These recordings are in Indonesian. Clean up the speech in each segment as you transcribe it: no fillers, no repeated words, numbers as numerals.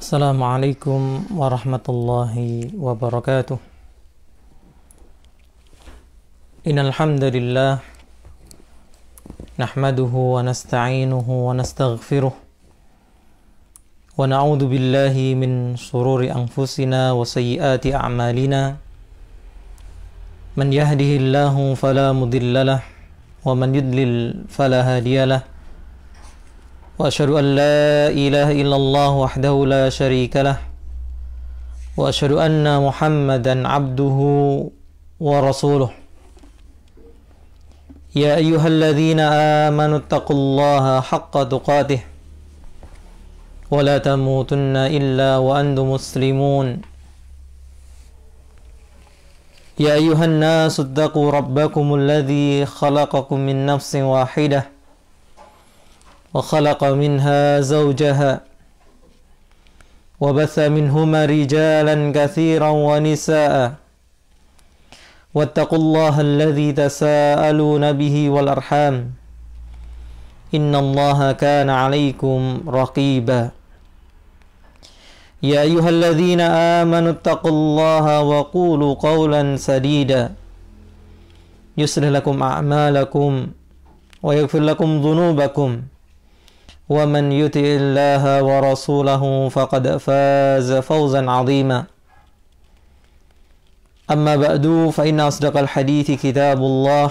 Assalamualaikum warahmatullahi wabarakatuh. Innal hamdalillah nahmaduhu wa nasta'inuhu wa nastaghfiruh wa na'udzu billahi min shururi anfusina wa sayyiati a'malina. Man yahdihillahu fala mudhillalah wa man yudlil fala hadiyalah. Wa asyhadu an la ilaha illallah wahdahu la syarika lah wa asyhadu anna Muhammadan abduhu wa rasuluh. Ya ayyuhalladzina amanu taqullaha haqqa tuqatih wa la tamutunna illa wa antum muslimun. Ya ayyuhan nasu ittaqu rabbakumul ladzi khalaqakum min nafsin wahidah وخلق منها زوجها وبث منهما رجالا كثيرا ونساء واتقوا الله الذي تساءلون به والأرحام إن الله كان عليكم رقيبا يا أيها الذين آمنوا اتقوا الله وقولوا قولا سديدا يصلح لكم أعمالكم ويغفر لكم ذنوبكم ومن يطع الله ورسوله فقد فاز فوزا عظيما. أما بعد فإن أصدق الحديث كتاب الله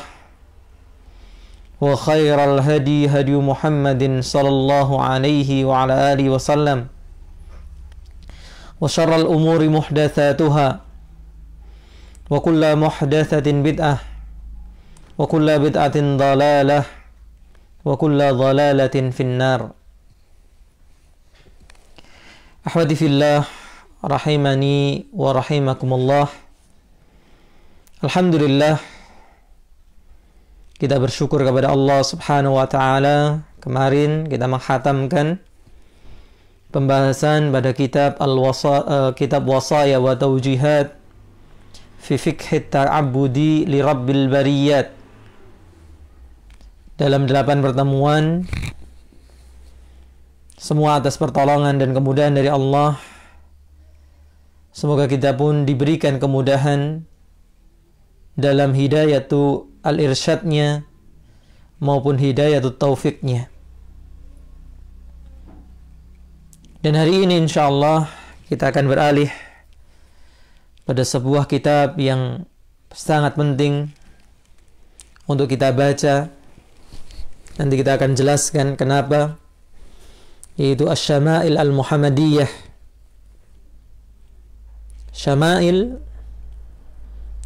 وخير الهدي هدي محمد صلى الله عليه وعلى آله وسلم وشر الأمور محدثاتها وكل محدثة بدعة وكل بدعة ضلالة wa kulla dhalalatin finnar. Ahwati fillah rahimani wa rahimakumullah. Alhamdulillah, kita bersyukur kepada Allah Subhanahu wa taala. Kemarin kita menghatamkan pembahasan pada kitab kitab Wasaya wa Tawjihat fi Fiqh Ta'abbudi li Rabbil Bariyat. Dalam 8 pertemuan, semua atas pertolongan dan kemudahan dari Allah. Semoga kita pun diberikan kemudahan dalam hidayatu al-irsyadnya maupun hidayatu taufiknya. Dan hari ini insyaallah kita akan beralih pada sebuah kitab yang sangat penting untuk kita baca. Nanti kita akan jelaskan kenapa, yaitu Asy-Syama'il Al-Muhammadiyah. Syama'il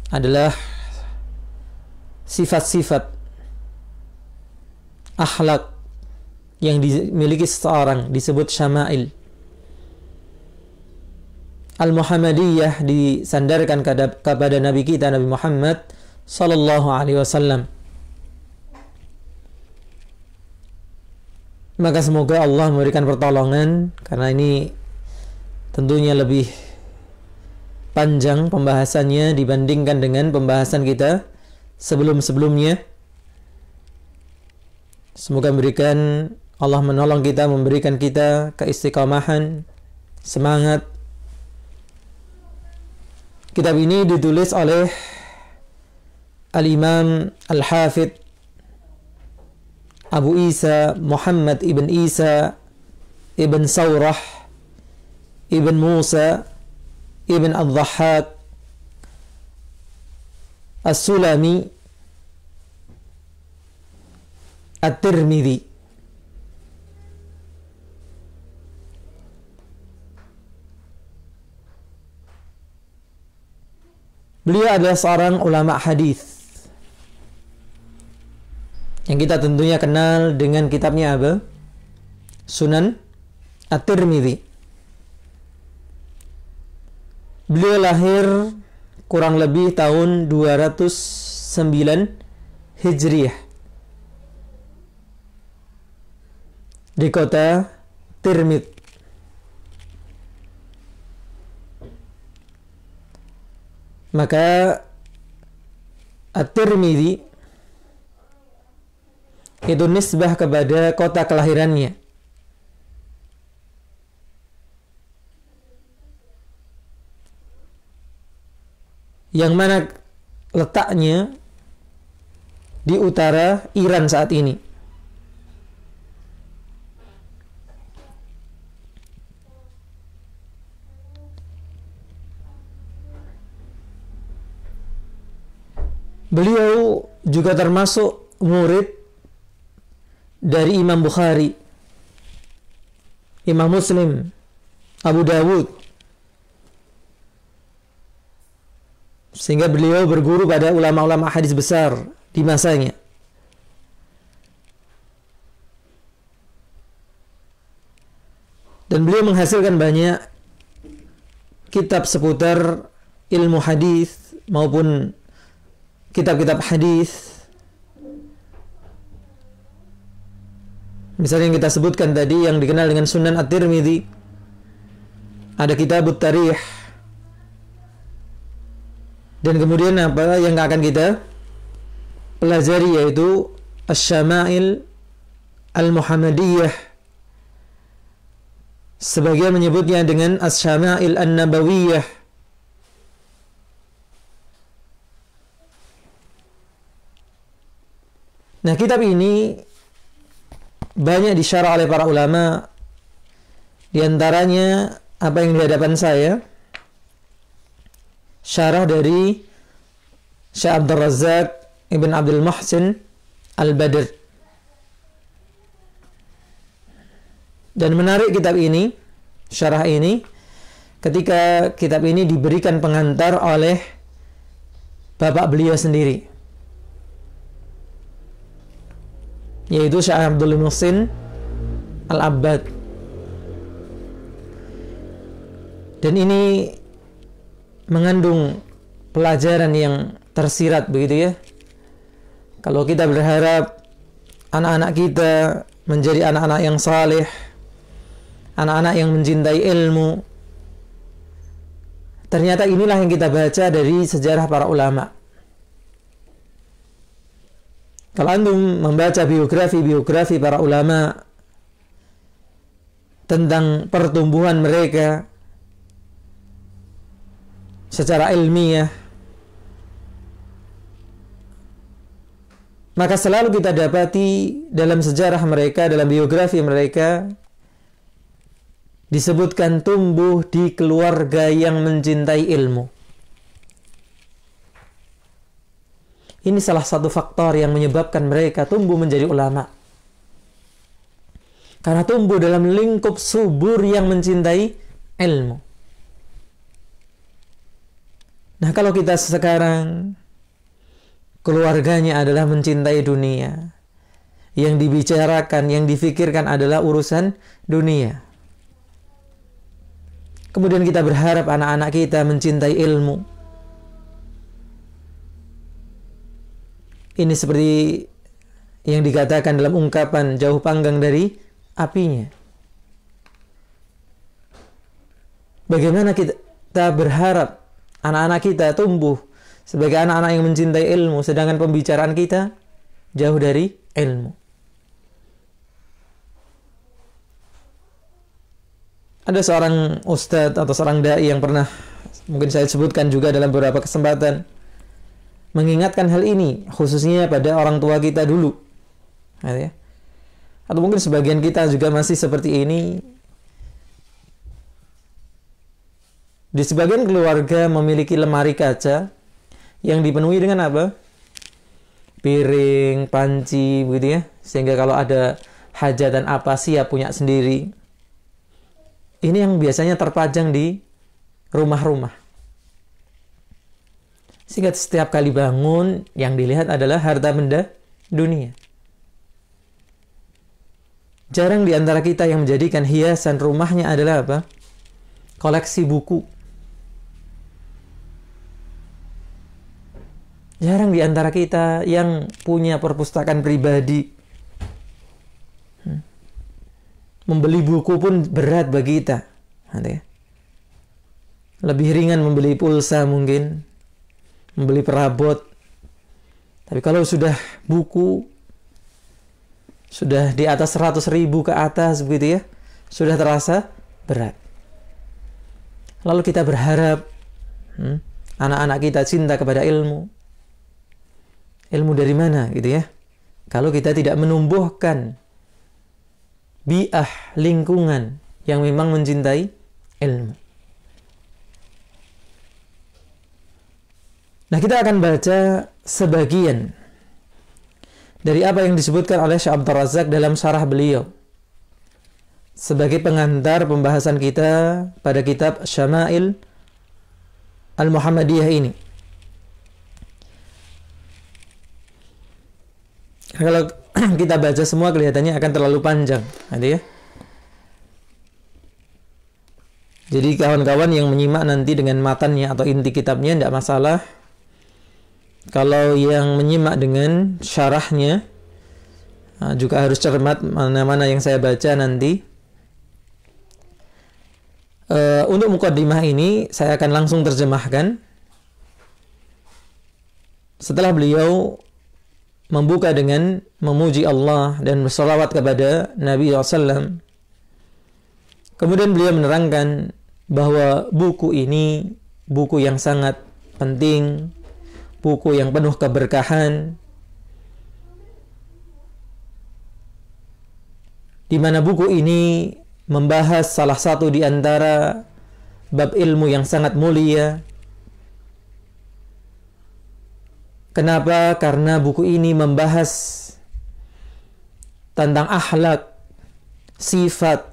adalah sifat-sifat akhlak yang dimiliki seseorang, disebut syama'il. Al-Muhammadiyah disandarkan kepada Nabi kita, Nabi Muhammad sallallahu alaihi wasallam. Maka semoga Allah memberikan pertolongan, karena ini tentunya lebih panjang pembahasannya dibandingkan dengan pembahasan kita sebelum-sebelumnya. Semoga Allah menolong kita, memberikan kita keistiqamahan, semangat. Kitab ini ditulis oleh Al-Imam Al-Hafidh Abu Isa Muhammad ibn Isa ibn Saurah ibn Musa ibn Al-Dhahhak As-Sulami At-Tirmidzi. Beliau adalah seorang ulama hadis yang kita tentunya kenal dengan kitabnya apa? Sunan At-Tirmidzi. Beliau lahir kurang lebih tahun 209 Hijriah di kota Tirmidz. Maka At-Tirmidzi itu nisbah kepada kota kelahirannya. yang mana letaknya di utara Iran saat ini. Beliau juga termasuk murid dari Imam Bukhari, Imam Muslim, Abu Dawud. Sehingga beliau berguru pada ulama-ulama hadis besar di masanya. Dan beliau menghasilkan banyak kitab seputar ilmu hadis maupun kitab-kitab hadis. Misalnya yang kita sebutkan tadi yang dikenal dengan Sunan At-Tirmidzi, ada Kitabut Tarikh. Dan kemudian apa yang akan kita pelajari yaitu Asy-Syama'il Al-Muhammadiyah. Sebagian menyebutnya dengan Asy-Syama'il An-Nabawiyah. Nah, kitab ini banyak disyarah oleh para ulama. Di antaranya apa yang di hadapan saya, syarah dari Syekh Abdul Razak Ibn Abdul Muhsin Al-Badr. Dan menarik kitab ini, syarah ini, ketika kitab ini diberikan pengantar oleh bapak beliau sendiri, yaitu Syekh Abdul Muhsin Al-Abbad. Dan ini mengandung pelajaran yang tersirat begitu ya. Kalau kita berharap anak-anak kita menjadi anak-anak yang saleh, anak-anak yang mencintai ilmu, ternyata inilah yang kita baca dari sejarah para ulama. Kalau antum membaca biografi para ulama tentang pertumbuhan mereka secara ilmiah, maka selalu kita dapati dalam sejarah mereka, dalam biografi mereka, disebutkan tumbuh di keluarga yang mencintai ilmu. Ini salah satu faktor yang menyebabkan mereka tumbuh menjadi ulama. Karena tumbuh dalam lingkup subur yang mencintai ilmu. Nah, kalau kita sekarang keluarganya adalah mencintai dunia, yang dibicarakan, yang difikirkan adalah urusan dunia, kemudian kita berharap anak-anak kita mencintai ilmu, ini seperti yang dikatakan dalam ungkapan jauh panggang dari apinya. Bagaimana kita berharap anak-anak kita tumbuh sebagai anak-anak yang mencintai ilmu, sedangkan pembicaraan kita jauh dari ilmu. Ada seorang ustadz atau seorang dai yang pernah mungkin saya sebutkan juga dalam beberapa kesempatan, mengingatkan hal ini khususnya pada orang tua kita dulu, ya. Atau mungkin sebagian kita juga masih seperti ini. Di sebagian keluarga memiliki lemari kaca yang dipenuhi dengan apa? Piring, panci, begitu ya. Sehingga kalau ada hajatan apa siap punya sendiri. Ini yang biasanya terpajang di rumah-rumah. Sehingga setiap kali bangun yang dilihat adalah harta benda dunia. Jarang di antara kita yang menjadikan hiasan rumahnya adalah apa? Koleksi buku. Jarang di antara kita yang punya perpustakaan pribadi. Membeli buku pun berat bagi kita. Lebih ringan membeli pulsa mungkin, membeli perabot. Tapi kalau sudah buku, sudah di atas 100.000 ke atas begitu ya, sudah terasa berat. Lalu kita berharap anak-anak kita cinta kepada ilmu. Ilmu dari mana gitu ya? Kalau kita tidak menumbuhkan bi'ah, lingkungan yang memang mencintai ilmu. Nah, kita akan baca sebagian dari apa yang disebutkan oleh Syekh Abdul Razak dalam syarah beliau sebagai pengantar pembahasan kita pada kitab Syama'il Al-Muhammadiyah ini. Kalau kita baca semua kelihatannya akan terlalu panjang, nanti ya. Jadi kawan-kawan yang menyimak nanti dengan matannya atau inti kitabnya tidak masalah. Kalau yang menyimak dengan syarahnya juga harus cermat mana-mana yang saya baca nanti. Untuk mukaddimah ini saya akan langsung terjemahkan. Setelah beliau membuka dengan memuji Allah dan bersalawat kepada Nabi SAW, kemudian beliau menerangkan bahwa buku ini buku yang sangat penting, buku yang penuh keberkahan, di mana buku ini membahas salah satu di antara bab ilmu yang sangat mulia. Kenapa? Karena buku ini membahas tentang akhlak, sifat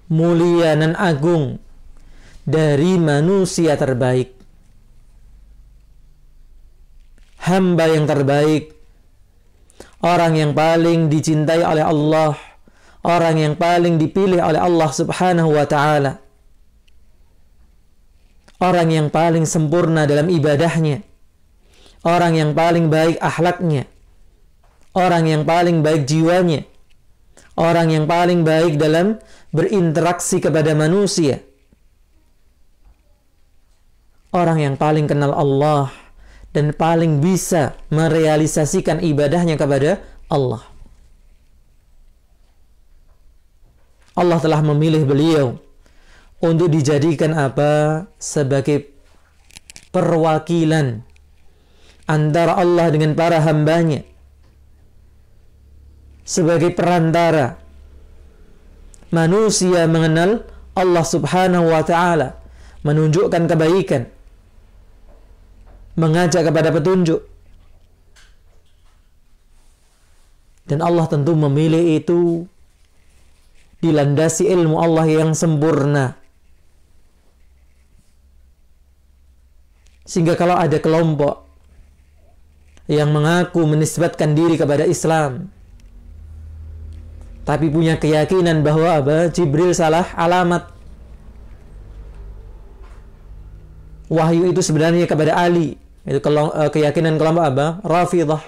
mulia dan agung dari manusia terbaik, hamba yang terbaik, orang yang paling dicintai oleh Allah, orang yang paling dipilih oleh Allah Subhanahu wa ta'ala, orang yang paling sempurna dalam ibadahnya, orang yang paling baik akhlaknya, orang yang paling baik jiwanya, orang yang paling baik dalam berinteraksi kepada manusia, orang yang paling kenal Allah dan paling bisa merealisasikan ibadahnya kepada Allah. Allah telah memilih beliau untuk dijadikan apa? Sebagai perwakilan antara Allah dengan para hambanya, sebagai perantara manusia mengenal Allah Subhanahu wa ta'ala, menunjukkan kebaikan, mengajak kepada petunjuk. Dan Allah tentu memilih itu dilandasi ilmu Allah yang sempurna, sehingga kalau ada kelompok yang mengaku menisbatkan diri kepada Islam tapi punya keyakinan bahwa Jibril salah alamat, wahyu itu sebenarnya kepada Ali, itu keyakinan kelompok Rafidah.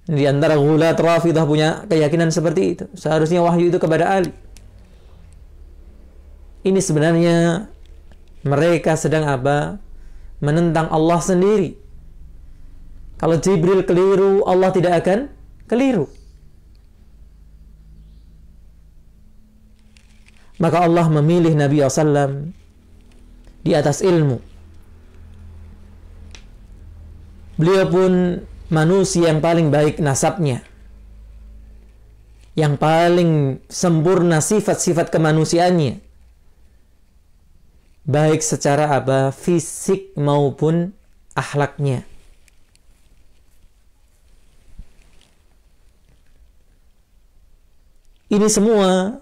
Di antara ghulat Rafidah punya keyakinan seperti itu, seharusnya wahyu itu kepada Ali. Ini sebenarnya mereka sedang menentang Allah sendiri. Kalau Jibril keliru, Allah tidak akan keliru. Maka Allah memilih Nabi SAW di atas ilmu. Beliau pun manusia yang paling baik nasabnya, yang paling sempurna sifat-sifat kemanusiaannya, baik secara fisik maupun akhlaknya. Ini semua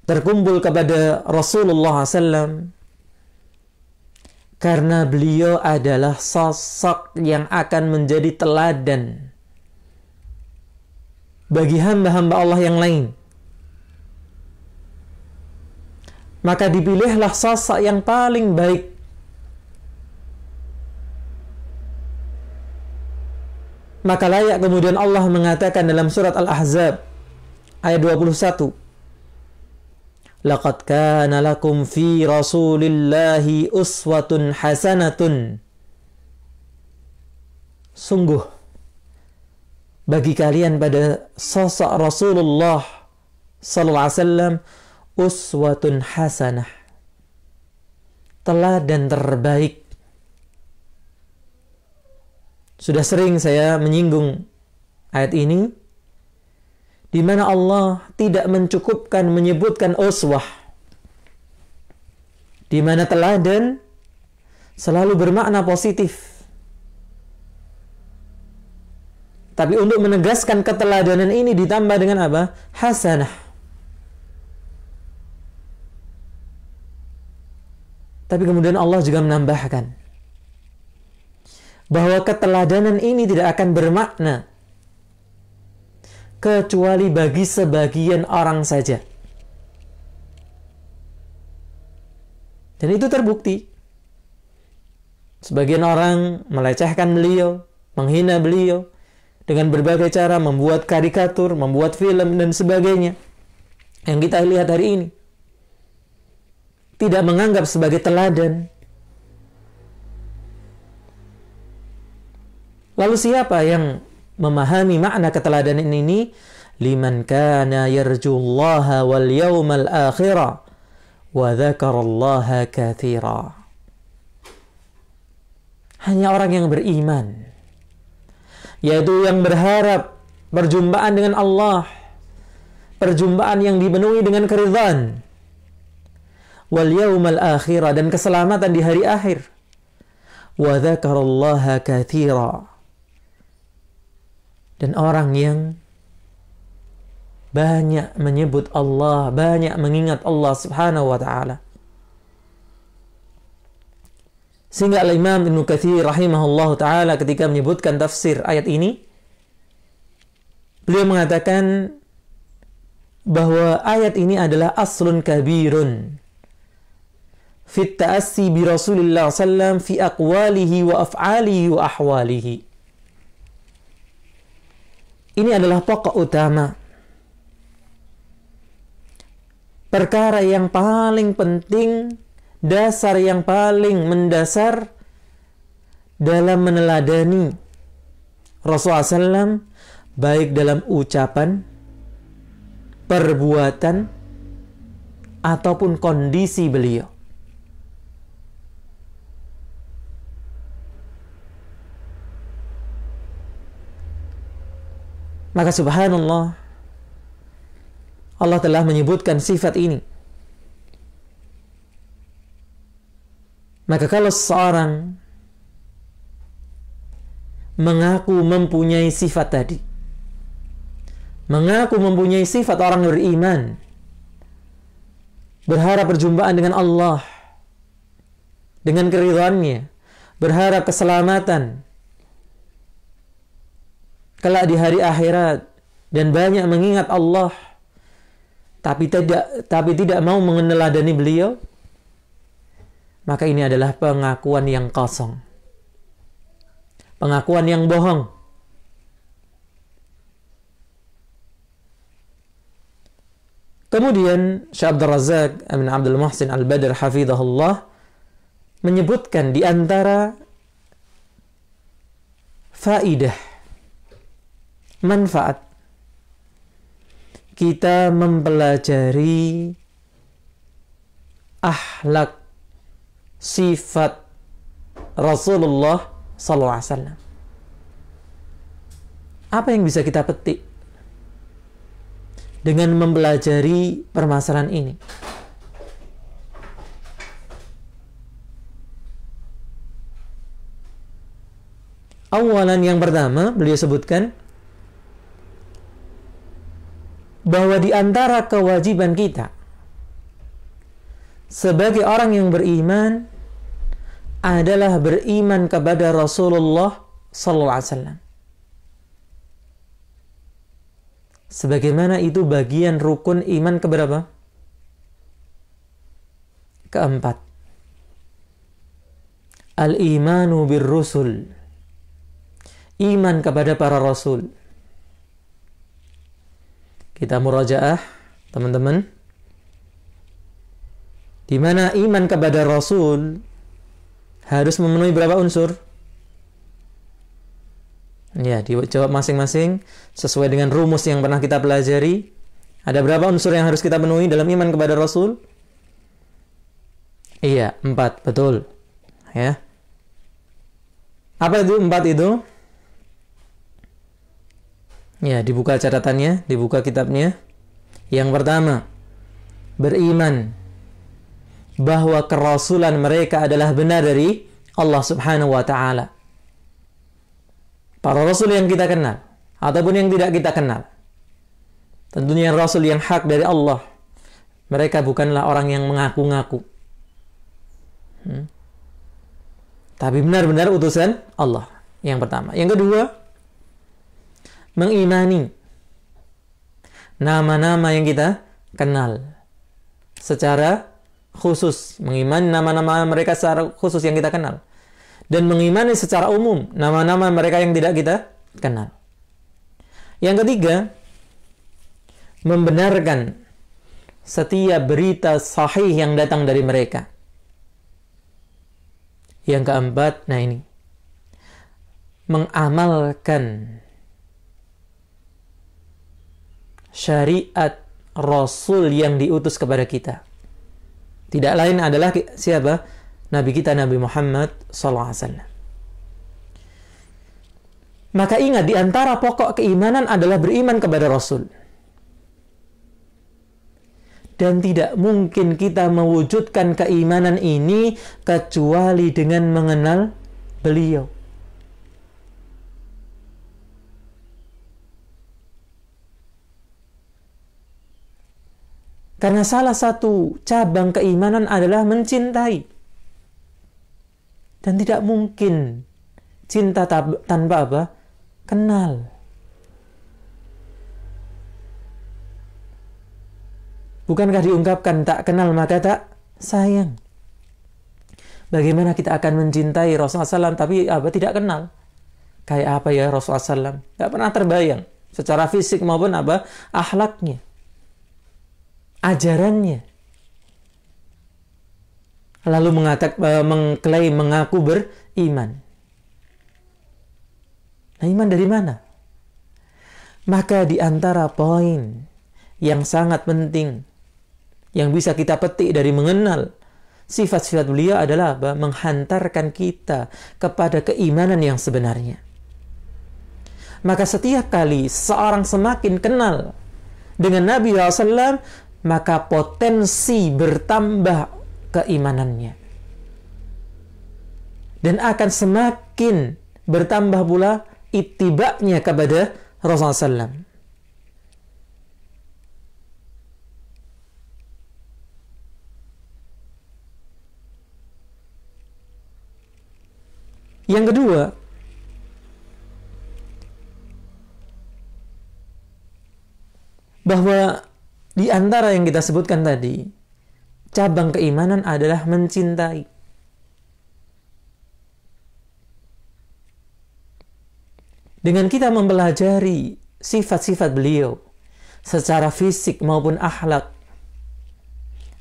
terkumpul kepada Rasulullah SAW karena beliau adalah sosok yang akan menjadi teladan bagi hamba-hamba Allah yang lain. Maka dipilihlah sosok yang paling baik. Maka layak kemudian Allah mengatakan dalam surat Al-Ahzab ayat 21, laqad kana lakum fi rasulillahi uswatun hasanatun. Sungguh bagi kalian pada sosok Rasulullah sallallahu alaihi wasallam uswatun hasanah, teladan terbaik. Sudah sering saya menyinggung ayat ini, di mana Allah tidak mencukupkan menyebutkan uswah, di mana teladan selalu bermakna positif. Tapi untuk menegaskan keteladanan ini ditambah dengan apa? Hasanah. Tapi kemudian Allah juga menambahkan bahwa keteladanan ini tidak akan bermakna kecuali bagi sebagian orang saja. Dan itu terbukti. Sebagian orang melecehkan beliau, menghina beliau dengan berbagai cara, membuat karikatur, membuat film dan sebagainya yang kita lihat hari ini. Tidak menganggap sebagai teladan. Lalu siapa yang memahami makna keteladanan ini? Liman kana yarjullaha wal yawmal akhirah wa dzakarallaha katsira. Hanya orang yang beriman, yaitu yang berharap perjumpaan dengan Allah, perjumpaan yang dipenuhi dengan keridhaan, wal yawmal akhirah, dan keselamatan di hari akhir, wa dzakarallaha katsira, dan orang yang banyak menyebut Allah, banyak mengingat Allah Subhanahu wa ta'ala. Sehingga Al-Imam Ibnu Katsir rahimahullah ta'ala ketika menyebutkan tafsir ayat ini, beliau mengatakan bahwa ayat ini adalah aslun kabirun fit ta'assi bi Rasulillah sallam fi aqwalihi wa af'alihi wa ahwalihi. Ini adalah pokok utama, perkara yang paling penting, dasar yang paling mendasar dalam meneladani Rasulullah SAW, baik dalam ucapan, perbuatan, ataupun kondisi beliau. Maka subhanallah, Allah telah menyebutkan sifat ini. Maka kalau seseorang mengaku mempunyai sifat tadi, mengaku mempunyai sifat orang beriman, berharap perjumpaan dengan Allah, dengan keridhaannya, berharap keselamatan kelak di hari akhirat, dan banyak mengingat Allah, tapi tidak mau meneladani beliau, maka ini adalah pengakuan yang kosong, pengakuan yang bohong. Kemudian Syekh Abdul Razak bin Abdul Muhsin Al-Badr hafizahullah menyebutkan di antara faidah, manfaat kita mempelajari akhlak, sifat Rasulullah SAW. Apa yang bisa kita petik dengan mempelajari permasalahan ini? Awalan, yang pertama beliau sebutkan bahwa di antara kewajiban kita sebagai orang yang beriman adalah beriman kepada Rasulullah SAW. Sebagaimana itu bagian rukun iman keberapa? Keempat. Al-imanu bir-rusul. Iman kepada para rasul. Kita murajaah, teman-teman. Di mana iman kepada Rasul harus memenuhi berapa unsur? Ya, dijawab masing-masing sesuai dengan rumus yang pernah kita pelajari. Ada berapa unsur yang harus kita penuhi dalam iman kepada Rasul? Iya, 4, betul. Ya. Apa itu 4 itu? Ya, dibuka catatannya, dibuka kitabnya. Yang pertama, beriman bahwa kerasulan mereka adalah benar dari Allah Subhanahu wa taala. Para rasul yang kita kenal ataupun yang tidak kita kenal. Tentunya rasul yang hak dari Allah. Mereka bukanlah orang yang mengaku-ngaku. Tapi benar-benar utusan Allah. Yang pertama. Yang kedua, mengimani nama-nama yang kita kenal secara khusus. Mengimani nama-nama mereka secara khusus yang kita kenal. Dan mengimani secara umum nama-nama mereka yang tidak kita kenal. Yang ketiga, membenarkan setiap berita sahih yang datang dari mereka. Yang keempat, nah ini, mengamalkan syariat Rasul yang diutus kepada kita. Tidak lain adalah siapa? Nabi kita, Nabi Muhammad SAW. Maka ingat, di antara pokok keimanan adalah beriman kepada Rasul. Dan tidak mungkin kita mewujudkan keimanan ini kecuali dengan mengenal beliau. Karena salah satu cabang keimanan adalah mencintai. Dan tidak mungkin cinta tanpa apa? Kenal. Bukankah diungkapkan tak kenal maka tak sayang? Bagaimana kita akan mencintai Rasulullah SAW tapi tidak kenal? Kayak apa ya Rasulullah SAW? Tidak pernah terbayang. Secara fisik maupun akhlaknya. Ajarannya. Lalu mengklaim mengaku beriman. Nah, iman dari mana? Maka di antara poin yang sangat penting yang bisa kita petik dari mengenal sifat-sifat beliau adalah menghantarkan kita kepada keimanan yang sebenarnya. Maka setiap kali seorang semakin kenal dengan Nabi SAW, maka potensi bertambah keimanannya. Dan akan semakin bertambah pula ittiba'nya kepada Rasulullah SAW. Yang kedua, bahwa di antara yang kita sebutkan tadi, cabang keimanan adalah mencintai. Dengan kita mempelajari sifat-sifat beliau secara fisik maupun akhlak,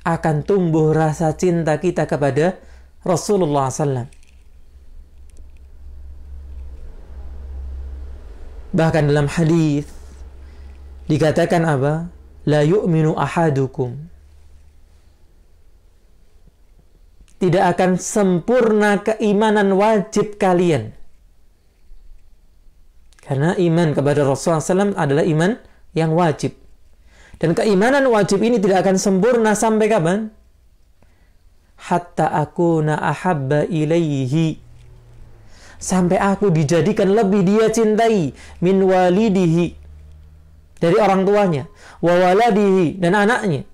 akan tumbuh rasa cinta kita kepada Rasulullah SAW. Bahkan dalam hadis dikatakan apa? La yu'minu ahadukum. Tidak akan sempurna keimanan wajib kalian. Karena iman kepada Rasulullah SAW adalah iman yang wajib. Dan keimanan wajib ini tidak akan sempurna sampai kapan? Hatta akuna ahabba ilaihi. Sampai aku dijadikan lebih dia cintai min walidihi, dari orang tuanya, wa waladihi, dan anaknya,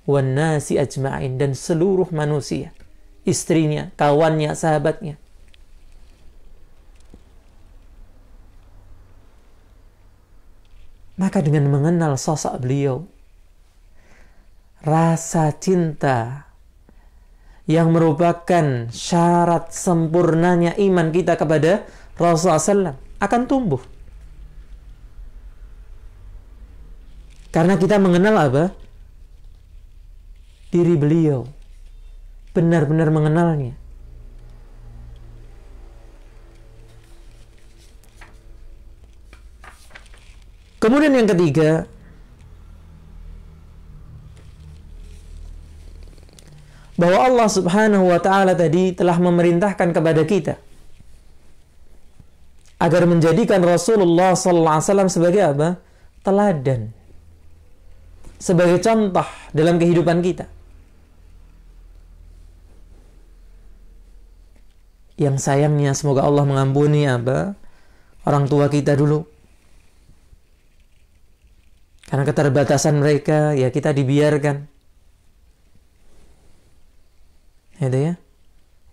wan nasi ajma'in, dan seluruh manusia, istrinya, kawannya, sahabatnya. Maka dengan mengenal sosok beliau, rasa cinta yang merupakan syarat sempurnanya iman kita kepada Rasulullah SAW akan tumbuh. Karena kita mengenal apa? Diri beliau. Benar-benar mengenalnya. Kemudian yang ketiga, bahwa Allah Subhanahu wa ta'ala tadi telah memerintahkan kepada kita agar menjadikan Rasulullah sallallahu alaihi wasallam sebagai apa? Teladan. Sebagai contoh dalam kehidupan kita. Yang sayangnya semoga Allah mengampuni apa? Orang tua kita dulu. Karena keterbatasan mereka, ya kita dibiarkan. Gitu ya.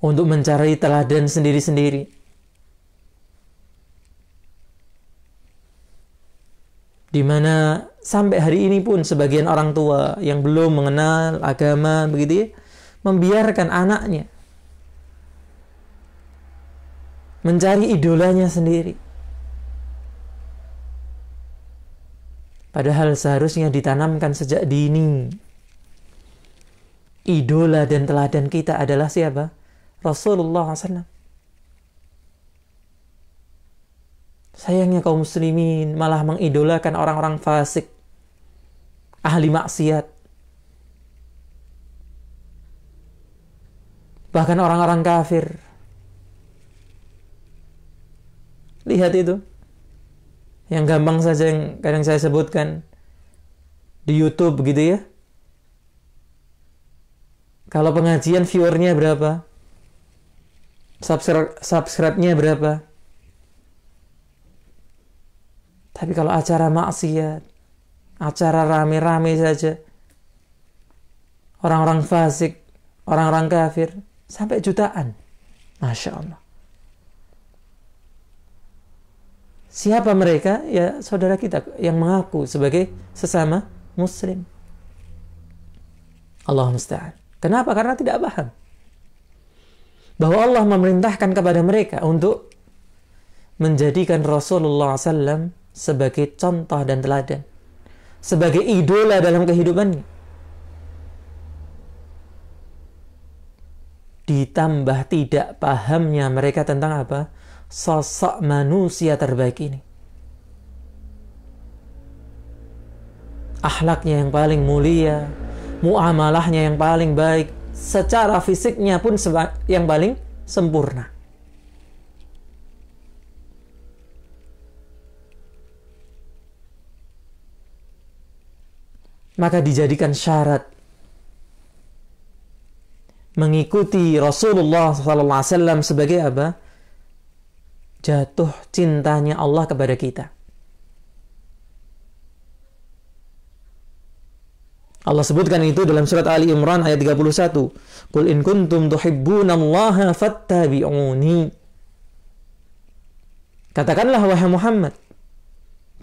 Untuk mencari teladan sendiri-sendiri. Di mana sampai hari ini pun sebagian orang tua yang belum mengenal agama begitu ya, membiarkan anaknya mencari idolanya sendiri. Padahal seharusnya ditanamkan sejak dini. Idola dan teladan kita adalah siapa? Rasulullah SAW. Sayangnya kaum muslimin malah mengidolakan orang-orang fasik, ahli maksiat. Bahkan orang-orang kafir. Lihat itu. Yang gampang saja yang kadang saya sebutkan di YouTube begitu ya. Kalau pengajian viewernya berapa? Subscribe-nya berapa? Tapi kalau acara maksiat, acara rame-rame saja, orang-orang fasik, orang-orang kafir, sampai jutaan. Masya Allah. Siapa mereka? Ya saudara kita yang mengaku sebagai sesama muslim. Allah musta'an. Kenapa? Karena tidak paham bahwa Allah memerintahkan kepada mereka untuk menjadikan Rasulullah SAW sebagai contoh dan teladan, sebagai idola dalam kehidupannya. Ditambah tidak pahamnya mereka tentang apa? Sosok manusia terbaik ini. Akhlaknya yang paling mulia, muamalahnya yang paling baik, secara fisiknya pun yang paling sempurna. Maka dijadikan syarat mengikuti Rasulullah SAW sebagai apa? Jatuh cintanya Allah kepada kita. Allah sebutkan itu dalam surat Ali Imran ayat 31. Qul in kuntum tuhibbunallaha fattabi'uni. Katakanlah wahai Muhammad,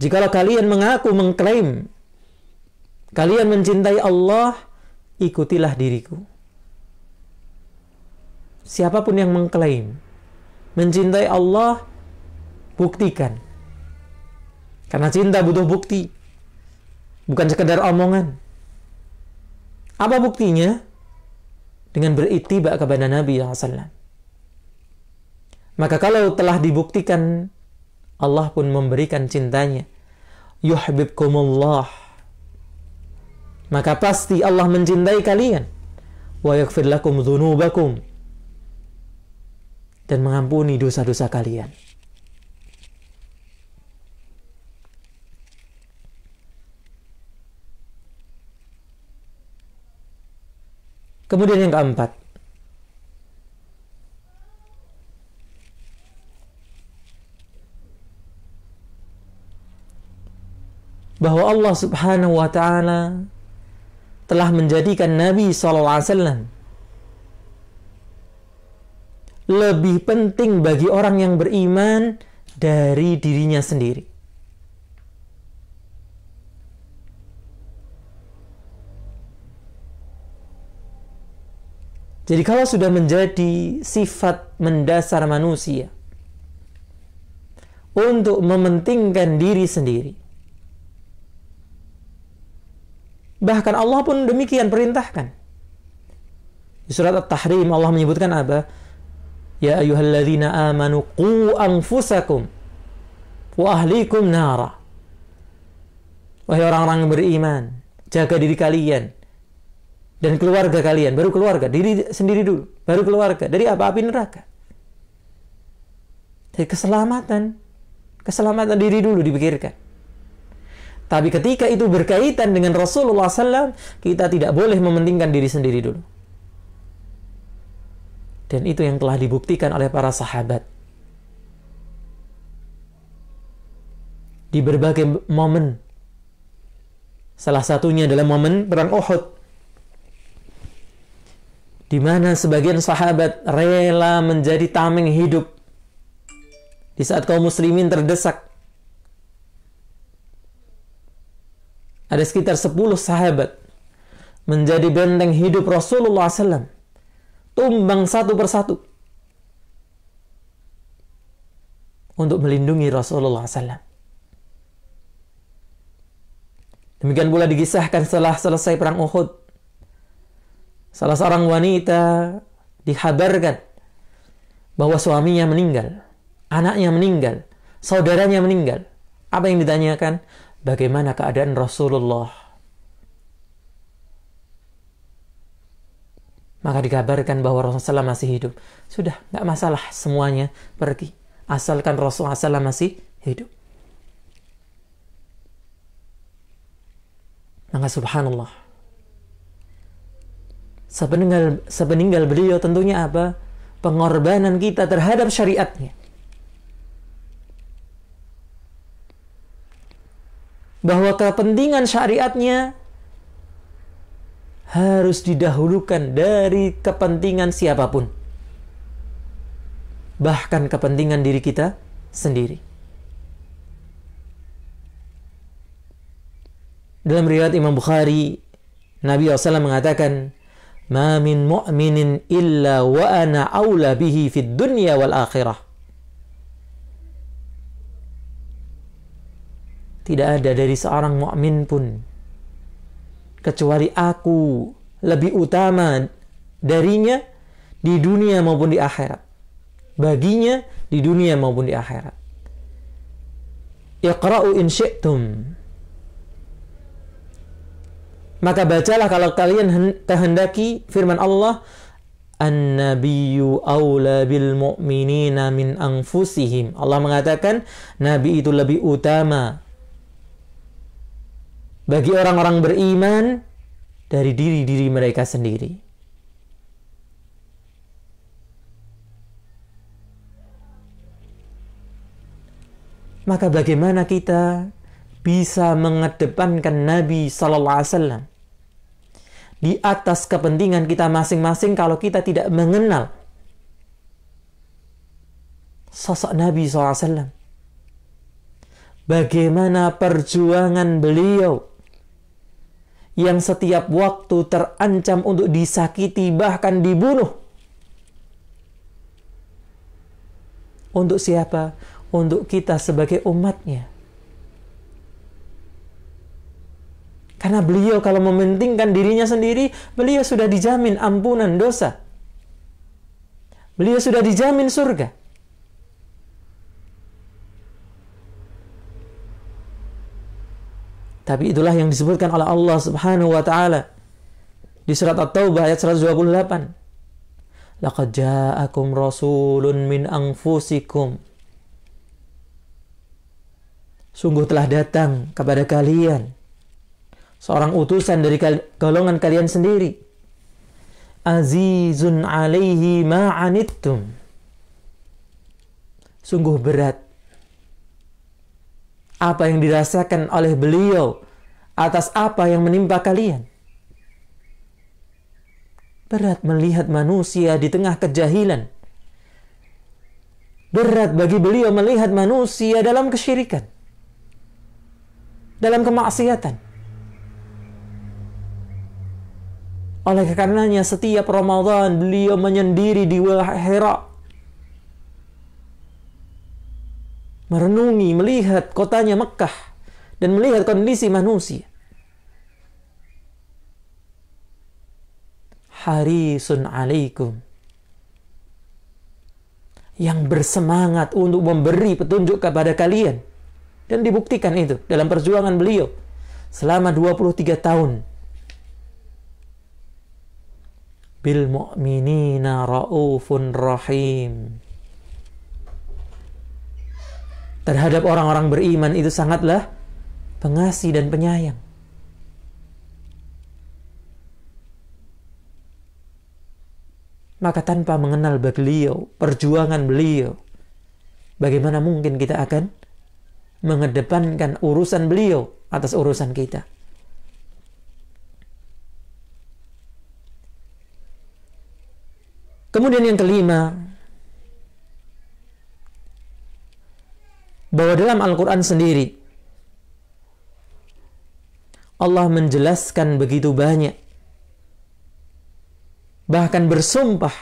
jikalau kalian mengaku mengklaim kalian mencintai Allah, ikutilah diriku. Siapapun yang mengklaim mencintai Allah, buktikan. Karena cinta butuh bukti. Bukan sekedar omongan. Apa buktinya? Dengan berittiba kepada Nabi SAW. Maka kalau telah dibuktikan, Allah pun memberikan cintanya. Yuhibbukumullah. Maka pasti Allah mencintai kalian. Wa yaghfir lakum dzunubakum. Dan mengampuni dosa-dosa kalian. Kemudian yang keempat, bahwa Allah Subhanahu wa ta'ala telah menjadikan Nabi SAW lebih penting bagi orang yang beriman dari dirinya sendiri. Jadi kalau sudah menjadi sifat mendasar manusia untuk mementingkan diri sendiri, bahkan Allah pun demikian perintahkan. Di surat At-Tahrim Allah menyebutkan apa? Ya ayyuhalladzina amanu qu anfusakum wa ahlikum nara. Wahai orang-orang yang beriman, jaga diri kalian dan keluarga kalian, baru keluarga, diri sendiri dulu, baru keluarga. Dari apa? Api neraka. Dari keselamatan diri dulu dipikirkan. Tapi ketika itu berkaitan dengan Rasulullah SAW, kita tidak boleh mementingkan diri sendiri dulu. Dan itu yang telah dibuktikan oleh para sahabat. Di berbagai momen. Salah satunya adalah momen perang Uhud, di mana sebagian sahabat rela menjadi tameng hidup di saat kaum muslimin terdesak. Ada sekitar 10 sahabat menjadi benteng hidup Rasulullah SAW, tumbang satu persatu untuk melindungi Rasulullah SAW. Demikian pula dikisahkan setelah selesai perang Uhud, salah seorang wanita dikabarkan bahwa suaminya meninggal, anaknya meninggal, saudaranya meninggal. Apa yang ditanyakan? Bagaimana keadaan Rasulullah? Maka dikabarkan bahwa Rasulullah masih hidup. Sudah, nggak masalah, semuanya pergi, asalkan Rasulullah SAW masih hidup. Maka subhanallah, sepeninggal beliau tentunya apa? Pengorbanan kita terhadap syariatnya. Bahwa kepentingan syariatnya harus didahulukan dari kepentingan siapapun. Bahkan kepentingan diri kita sendiri. Dalam riwayat Imam Bukhari, Nabi SAW mengatakan, "Ma min mu'minin illa wa ana aula bihi fid dunya wal akhirah." Tidak ada dari seorang mukmin pun kecuali aku lebih utama darinya di dunia maupun di akhirat. Baginya di dunia maupun di akhirat. Iqra'u in syi'tum. Maka bacalah kalau kalian kehendaki firman Allah, An-nabiyyu awla bil mu'minina min anfusihim. Allah mengatakan Nabi itu lebih utama bagi orang-orang beriman dari diri-diri mereka sendiri. Maka bagaimana kita bisa mengedepankan Nabi SAW di atas kepentingan kita masing-masing kalau kita tidak mengenal sosok Nabi SAW? Bagaimana perjuangan beliau yang setiap waktu terancam untuk disakiti, bahkan dibunuh. Untuk siapa? Untuk kita sebagai umatnya. Karena beliau kalau mementingkan dirinya sendiri, beliau sudah dijamin ampunan dosa. Beliau sudah dijamin surga. Tapi itulah yang disebutkan oleh Allah Subhanahu wa taala di surat At-Taubah ayat 128. Laqad ja'akum rasulun min anfusikum. Sungguh telah datang kepada kalian seorang utusan dari golongan kalian sendiri. Azizun alaihi ma'anittum. Sungguh berat apa yang dirasakan oleh beliau atas apa yang menimpa kalian. Berat melihat manusia di tengah kejahilan. Berat bagi beliau melihat manusia dalam kesyirikan, dalam kemaksiatan. Oleh karenanya setiap Ramadan beliau menyendiri di Wilayah Hira, merenungi, melihat kotanya Mekah dan melihat kondisi manusia. Harisun alaikum, yang bersemangat untuk memberi petunjuk kepada kalian. Dan dibuktikan itu dalam perjuangan beliau selama 23 tahun. bil mu'minina raufun rahim. Terhadap orang-orang beriman itu sangatlah pengasih dan penyayang. Maka tanpa mengenal beliau, perjuangan beliau, bagaimana mungkin kita akan mengedepankan urusan beliau atas urusan kita? Kemudian yang kelima, bahwa dalam Al-Quran sendiri Allah menjelaskan begitu banyak, bahkan bersumpah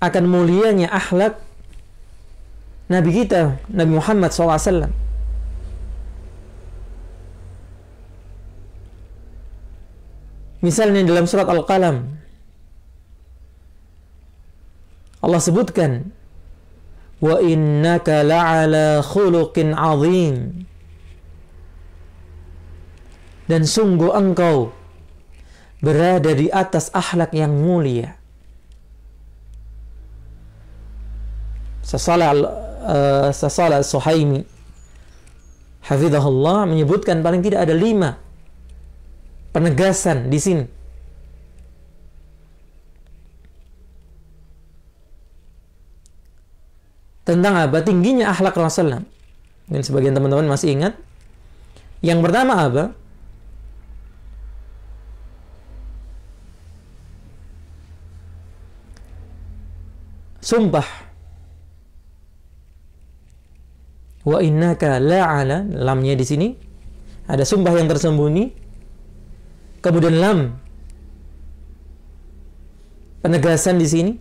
akan mulianya akhlak Nabi kita, Nabi Muhammad SAW. Misalnya dalam surat Al-Qalam, Allah sebutkan, wa innaka la'ala khuluqin azim, dan sungguh engkau berada di atas akhlak yang mulia. Sasalah Suhaimi hafizahullah menyebutkan paling tidak ada 5 penegasan di sini. Tentang apa? Tingginya akhlak Rasulullah. Dan sebagian teman-teman masih ingat. Yang pertama apa? Sumpah. Wa innaka la'ala, lamnya di sini ada sumpah yang tersembunyi. Kemudian lam, penegasan di sini.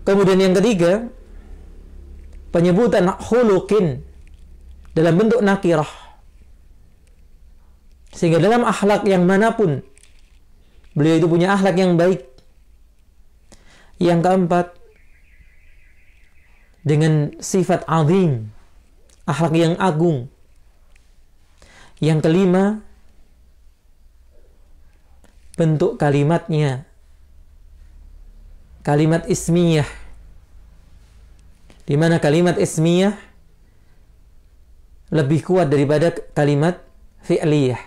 Kemudian yang ketiga, penyebutan khuluqin dalam bentuk nakirah. Sehingga dalam akhlak yang manapun beliau itu punya akhlak yang baik. Yang keempat, dengan sifat azim, akhlak yang agung. Yang kelima, bentuk kalimatnya, kalimat ismiyah, di mana kalimat ismiyah lebih kuat daripada kalimat fi'liyah.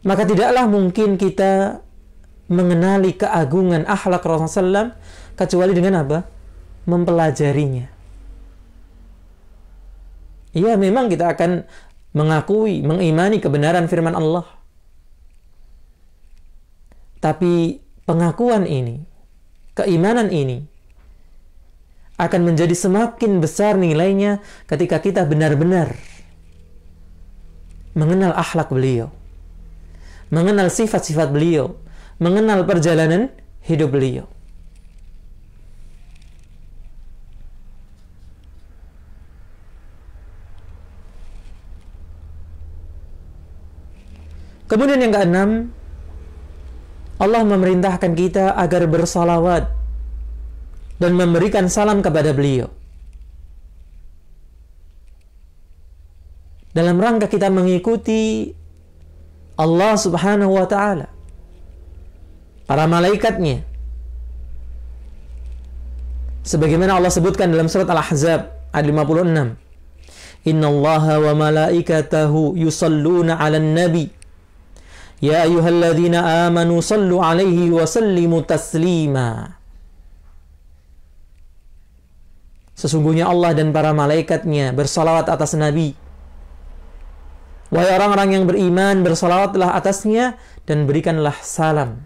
Maka tidaklah mungkin kita mengenali keagungan akhlak Rasulullah SAW kecuali dengan apa? Mempelajarinya. Ya, memang kita akan mengakui, mengimani kebenaran firman Allah. Tapi pengakuan ini, keimanan ini akan menjadi semakin besar nilainya ketika kita benar-benar mengenal akhlak beliau, mengenal sifat-sifat beliau, mengenal perjalanan hidup beliau. Kemudian yang keenam, Allah memerintahkan kita agar bersalawat dan memberikan salam kepada beliau. Dalam rangka kita mengikuti Allah Subhanahu wa ta'ala, para malaikatnya. Sebagaimana Allah sebutkan dalam surat Al-Ahzab ayat 56. Innallaha wa malaikatahu yusalluna 'alan nabi. Ya ayyuhalladzina amanu sallu 'alaihi wa sallimu taslima. Sesungguhnya Allah dan para malaikatnya bersalawat atas Nabi. Wahai orang-orang yang beriman, bersalawatlah atasnya dan berikanlah salam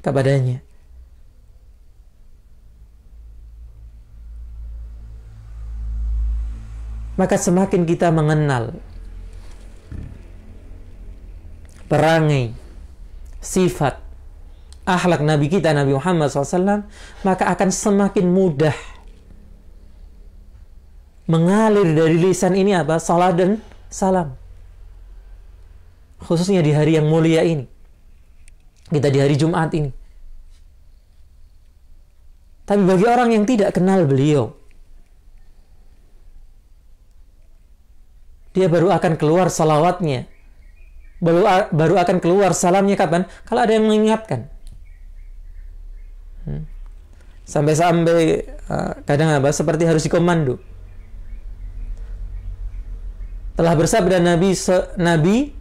kepadanya. Maka semakin kita mengenal perangai, sifat, akhlak Nabi kita, Nabi Muhammad SAW, maka akan semakin mudah mengalir dari lisan ini apa? Salat dan salam. Khususnya di hari yang mulia ini. Kita di hari Jumat ini. Tapi bagi orang yang tidak kenal beliau, dia baru akan keluar salawatnya baru akan keluar salamnya kapan? Kalau ada yang mengingatkan. Sampai-sampai kadang seperti harus dikomando. Telah bersabda Nabi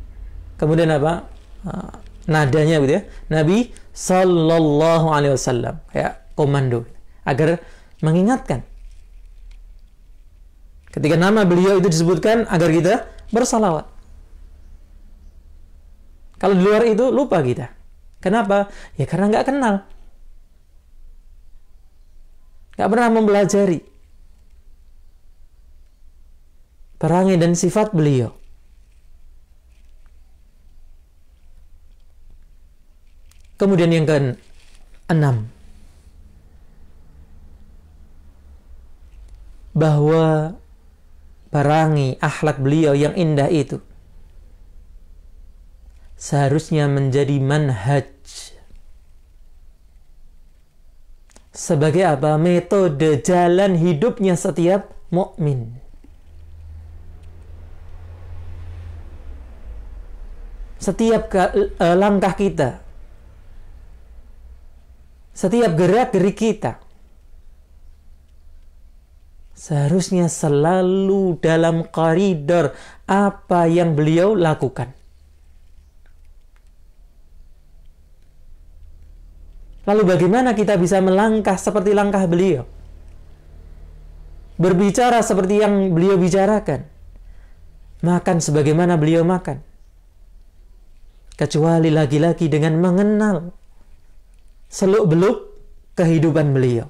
kemudian nadanya gitu ya. Nabi sallallahu alaihi wasallam kayak komando agar mengingatkan. Ketika nama beliau itu disebutkan agar kita bersalawat. Kalau di luar itu lupa kita. Kenapa? Ya karena nggak kenal. Nggak pernah mempelajari perangai dan sifat beliau. Kemudian yang ke-6, bahwa perangai akhlak beliau yang indah itu seharusnya menjadi manhaj, sebagai metode jalan hidupnya setiap mukmin. Setiap langkah kita, setiap gerak-gerik kita seharusnya selalu dalam koridor apa yang beliau lakukan. Lalu bagaimana kita bisa melangkah seperti langkah beliau? Berbicara seperti yang beliau bicarakan. Makan sebagaimana beliau makan. Kecuali lagi-lagi dengan mengenal seluk-beluk kehidupan beliau.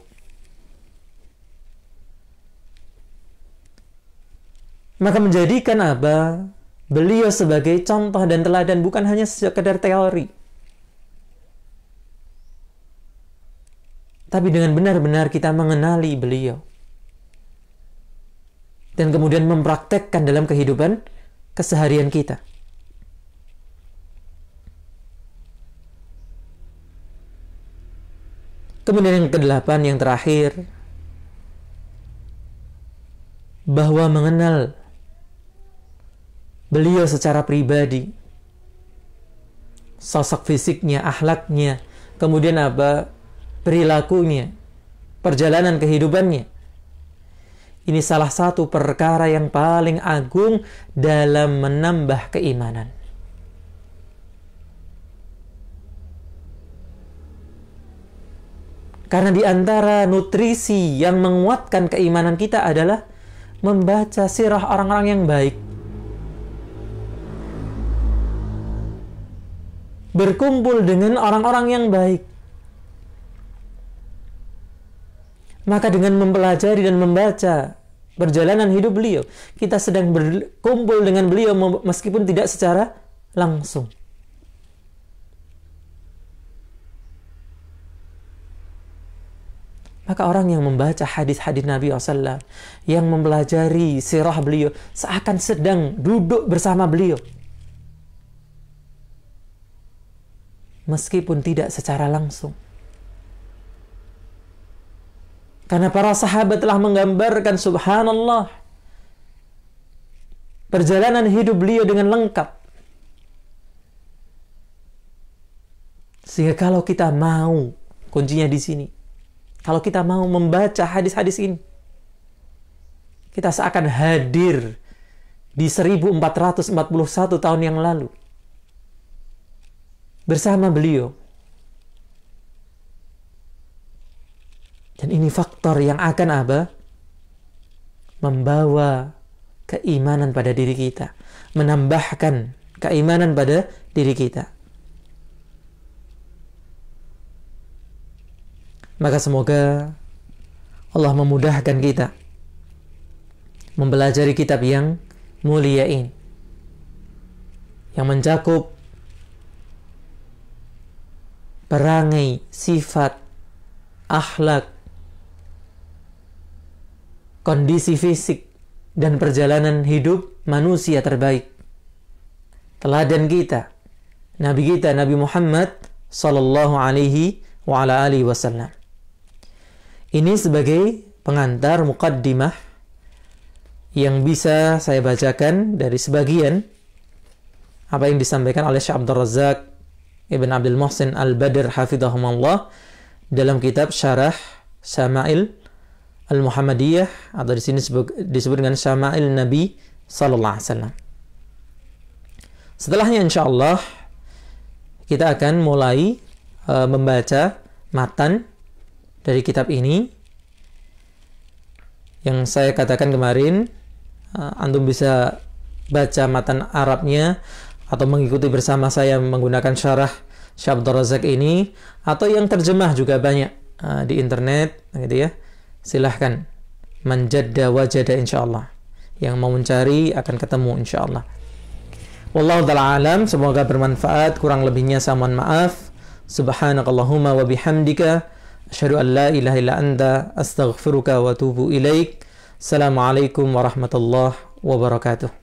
Maka menjadikan beliau sebagai contoh dan teladan, bukan hanya sekedar teori, tapi dengan benar-benar kita mengenali beliau dan kemudian mempraktekkan dalam kehidupan keseharian kita. Kemudian yang ke-8, yang terakhir, bahwa mengenal beliau secara pribadi, sosok fisiknya, akhlaknya, kemudian perilakunya, perjalanan kehidupannya. Ini salah satu perkara yang paling agung dalam menambah keimanan. Karena di antara nutrisi yang menguatkan keimanan kita adalah membaca sirah orang-orang yang baik. Berkumpul dengan orang-orang yang baik. Maka dengan mempelajari dan membaca perjalanan hidup beliau, kita sedang berkumpul dengan beliau meskipun tidak secara langsung. Maka orang yang membaca hadis-hadis Nabi SAW, yang mempelajari sirah beliau, seakan sedang duduk bersama beliau. Meskipun tidak secara langsung. Karena para sahabat telah menggambarkan, subhanallah, perjalanan hidup beliau dengan lengkap. Sehingga kalau kita mau, kuncinya di sini, kalau kita mau membaca hadis-hadis ini, kita seakan hadir di 1441 tahun yang lalu bersama beliau. Dan ini faktor yang akan membawa keimanan pada diri kita, menambahkan keimanan pada diri kita. Maka semoga Allah memudahkan kita mempelajari kitab yang mulia ini, yang mencakup perangai, sifat, akhlak, kondisi fisik, dan perjalanan hidup manusia terbaik. Teladan kita, Nabi Muhammad sallallahu alaihi wa ala alihi wasallam. Ini sebagai pengantar muqaddimah yang bisa saya bacakan dari sebagian apa yang disampaikan oleh Syekh Abdul Razak Ibn Abdul Muhsin Al-Badr hafizahumullah dalam kitab Syarah Syama'il Al-Muhammadiyah, atau di sini disebut dengan Syama'il Nabi sallallahu alaihi wasallam. Setelahnya insyaallah kita akan mulai membaca matan dari kitab ini. Yang saya katakan kemarin, antum bisa baca matan Arabnya atau mengikuti bersama saya menggunakan syarah Syekh Abdul Razak ini, atau yang terjemah juga banyak di internet gitu ya. Silahkan, man jadda wajada insyaallah. Yang mau mencari akan ketemu insyaallah. Wallahu ta'ala alam, semoga bermanfaat. Kurang lebihnya saya mohon maaf. Subhanakallahumma wa bihamdika asyhadu an la ilaha illa anta astaghfiruka wa atubu ilaik. Assalamualaikum warahmatullahi wabarakatuh.